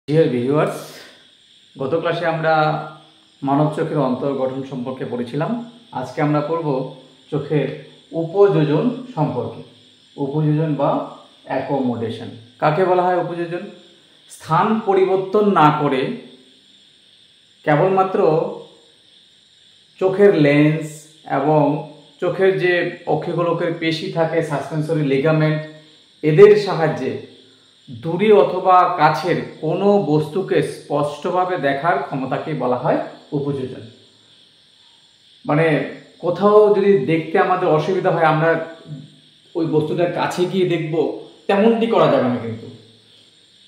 Dear viewers, গত ক্লাসে আমরা মানব চোখের অন্তর্গঠন সম্পর্কে পড়েছিলাম। আজকে আমরা পড়ব চোখের উপযোজন সম্পর্কে। উপযোজন বা অ্যাকোমোডেশন কাকে বলা হয়? উপযোজন স্থান পরিবর্তন না করে কেবলমাত্র চোখের লেন্স এবং চোখের যে অক্ষিগোলকের পেশি থাকে, সাসপেন্সরি লিগামেন্ট, এদের সাহায্যে দূরে অথবা কাছের কোনো বস্তুকে স্পষ্টভাবে দেখার ক্ষমতাকে বলা হয় উপযোজন। মানে কোথাও যদি দেখতে আমাদের অসুবিধা হয়, আমরা ওই বস্তুটার কাছে গিয়ে দেখব, তেমনটি করা যাবে না। কিন্তু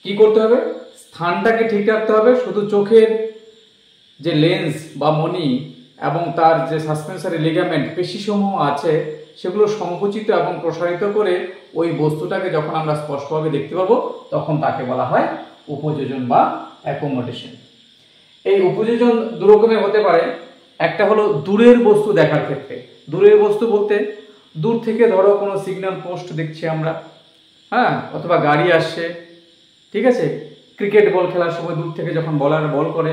কি করতে হবে? স্থানটাকে ঠিক রাখতে হবে। শুধু চোখের যে লেন্স বা মণি এবং তার যে সাসপেন্সরি লিগামেন্ট পেশিসমূহ আছে, সেগুলো সংকুচিত এবং প্রসারিত করে ওই বস্তুটাকে যখন আমরা স্পষ্টভাবে দেখতে পাবো, তখন তাকে বলা হয় উপযোজন বা অ্যাকোমোডেশন। এই উপযোজন দু রকমের হতে পারে। একটা হলো দূরের বস্তু দেখার ক্ষেত্রে। দূরের বস্তু বলতে দূর থেকে ধরো কোনো সিগন্যাল পোস্ট দেখছি আমরা, অথবা গাড়ি আসছে, ঠিক আছে, ক্রিকেট বল খেলার সময় দূর থেকে যখন বলার বল করে,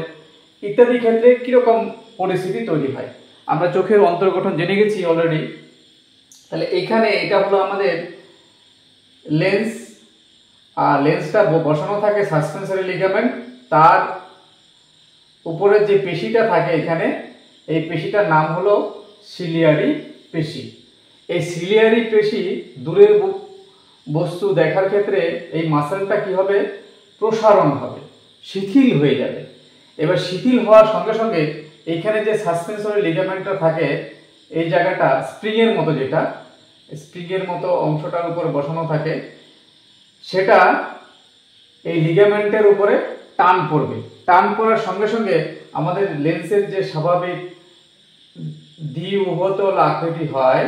ইত্যাদি ক্ষেত্রে কীরকম পরিস্থিতি তৈরি হয়। আমরা চোখের অন্তর্গঠন জেনে গেছি অলরেডি। তাহলে এখানে এটা হলো আমাদের লেন্স, আর লেন্সটা বসানো থাকে সাসপেন্সরি লিগামেন্ট, তার উপরে যে পেশিটা থাকে এখানে, এই পেশিটার নাম হলো সিলিয়ারি পেশি। এই সিলিয়ারি পেশি দূরের বস্তু দেখার ক্ষেত্রে এই মাসেলটা কি হবে? প্রসারণ হবে, শিথিল হয়ে যাবে। এবার শিথিল হওয়ার সঙ্গে সঙ্গে এইখানে যে সাসপেন্সরি লিগামেন্টটা থাকে, এই জায়গাটা স্প্রিংয়ের মতো, যেটা স্প্রিংয়ের মতো অংশটার উপরে বসানো থাকে, সেটা এই লিগামেন্টের উপরে টান পড়বে। টান পড়ার সঙ্গে সঙ্গে আমাদের লেন্সের যে স্বাভাবিক দ্বিউহতল আকৃতি হয়,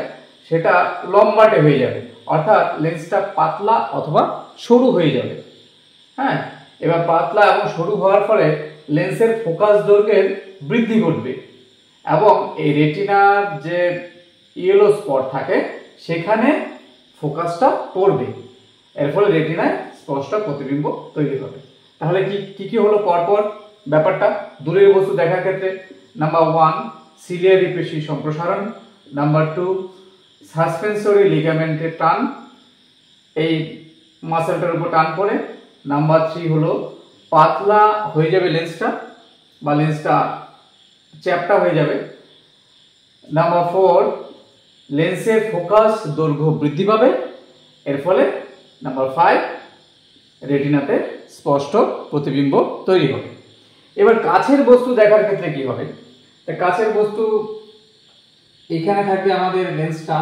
সেটা লম্বাটে হয়ে যাবে, অর্থাৎ লেন্সটা পাতলা অথবা সরু হয়ে যাবে। এবার পাতলা এবং সরু হওয়ার ফলে লেন্সের ফোকাস দৈর্ঘ্যের বৃদ্ধি ঘটবে এবং এই রেটিনার যে ইয়েলো স্পট থাকে সেখানে ফোকাসটা পড়বে। এর ফলে রেটিনায় স্পষ্ট প্রতিবিম্ব তৈরি হবে। তাহলে কি কি হলো পরপর ব্যাপারটা দূরের বস্তু দেখার ক্ষেত্রে? নাম্বার 1 সিলিয়ারি পেশি সম্প্রসারণ, নাম্বার 2 সাসপেন্সরি লিগামেন্টের টান, এই মাসেলটার উপর টান পড়ে, নাম্বার 3 হলো পাতলা হয়ে যাবে লেন্সটা বা লেন্সটা চ্যাপ্টা হয়ে যাবে, নাম্বার 4 লেন্সের ফোকাস দৈর্ঘ্য বৃদ্ধি পাবে, এর ফলে নাম্বার 5 রেটিনাতে স্পষ্ট প্রতিবিম্ব তৈরি হবে। এবার কাছের বস্তু দেখার ক্ষেত্রে কি হবে? কাছের বস্তু এখানে থাকবে আমাদের লেন্সটা,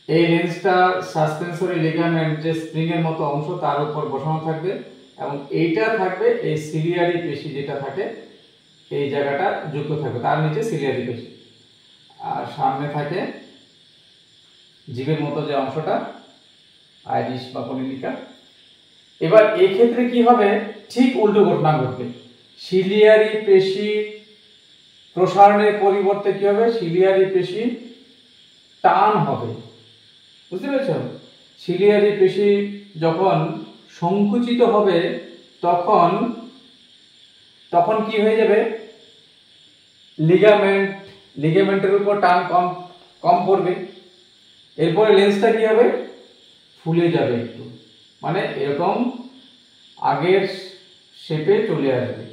এই লেন্সটা সাসপেন্সরি লিগামেন্ট যে স্প্রিং এর মতো অংশ তার উপর বসানো থাকবে এবং এইটা থাকবে এই সিলিয়ারি পেশি যেটা থাকে, এই জায়গাটা যুক্ত থাকবে, তার নিচে সিলিয়ারি পেশি, আর সামনে থাকে জিভের মতো যে অংশটা, আইরিশ বা কনিলিকা। এবার এই ক্ষেত্রে কি হবে? ঠিক উল্টো ঘটনা ঘটবে। সিলিয়ারি পেশি প্রসারণের পরিবর্তে কি হবে? সিলিয়ারি পেশি টান হবে। বুঝতে পেরেছ? সিলিয়ারি পেশি যখন সংকুচিত হবে তখন কি হয়ে যাবে? লিগামেন্টের উপর টান কম পড়বে। এরপরে লেন্সটা কি হবে? ফুলে যাবে একটু, মানে এরকম আগের শেপে চলে আসবে।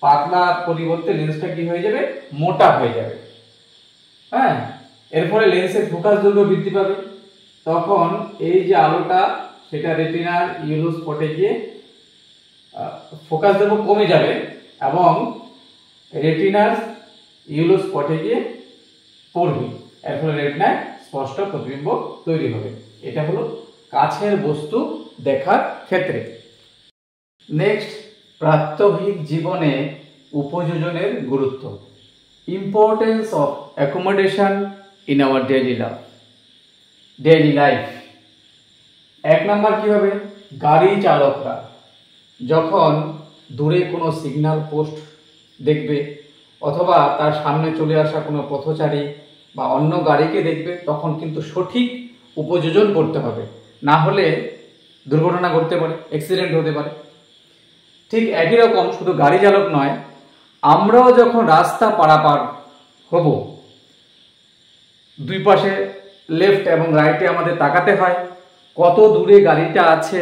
পাতলা পরিবর্তে লেন্সটা কি হয়ে যাবে? মোটা হয়ে যাবে। এর ফলে লেন্সের ফোকাস দৈর্ঘ্য বৃদ্ধি পাবে। তখন এই যে আলোটা সেটা রেটিনার ইয়েলো স্পটে গিয়ে ফোকাস দৈর্ঘ্য কমে যাবে এবং রেটিনার ইয়েলো স্পটে গিয়ে পড়বে। এর ফলে রেটিনায় স্পষ্ট প্রতিবিম্ব তৈরি হবে। এটা হলো কাছের বস্তু দেখার ক্ষেত্রে। নেক্সট, প্রাত্যহিক জীবনে উপযোজনের গুরুত্ব। Importance of accommodation in our daily life. 1 number কি হবে? গাড়ি চালকরা যখন দূরে কোনো সিগন্যাল পোস্ট দেখবে অথবা তার সামনে চলে আসা কোনো পথচারী বা অন্য গাড়িকে দেখবে, তখন কিন্তু সঠিক উপযোজন করতে হবে, না হলে দুর্ঘটনা ঘটতে পারে, অ্যাক্সিডেন্ট হতে পারে। ঠিক একই রকম শুধু গাড়ি চালক নয়, আমরাও যখন রাস্তা পারাপার হব, দুই পাশে লেফট এবং রাইটে আমাদের তাকাতে হয়, কত দূরে গাড়িটা আছে,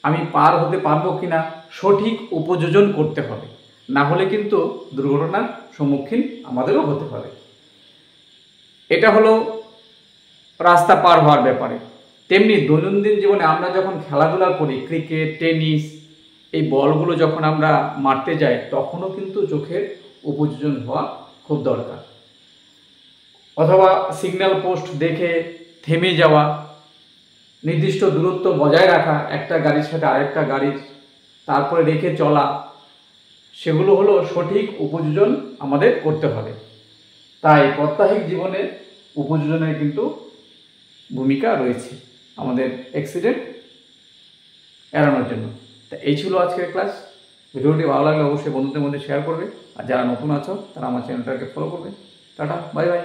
আমি পার হতে পারবো কিনা, সঠিক উপযোজন করতে হবে। না হলে কিন্তু দুর্ঘটনার সম্মুখীন আমাদেরও হতে হবে। এটা হলো রাস্তা পার হওয়ার ব্যাপারে। তেমনি দৈনন্দিন জীবনে আমরা যখন খেলাধুলা করি, ক্রিকেট, টেনিস, এই বলগুলো যখন আমরা মারতে যাই, তখনও কিন্তু চোখের উপযোজন হওয়া খুব দরকার। অথবা সিগন্যাল পোস্ট দেখে থেমে যাওয়া, নির্দিষ্ট দূরত্ব বজায় রাখা একটা গাড়ির সাথে আরেকটা গাড়ির, তারপরে রেখে চলা, সেগুলো হলো সঠিক উপযোজন আমাদের করতে হবে। তাই প্রাত্যহিক জীবনে উপযোজনের কিন্তু ভূমিকা রয়েছে আমাদের অ্যাক্সিডেন্ট এড়ানোর জন্য। তা এই ছিল আজকের ক্লাস। ভিডিওটি ভালো লাগলে অবশ্যই বন্ধুদের মধ্যে শেয়ার করবে, আর যারা নতুন আছো তারা আমার চ্যানেলটাকে ফলো করবে। Tata, bye bye.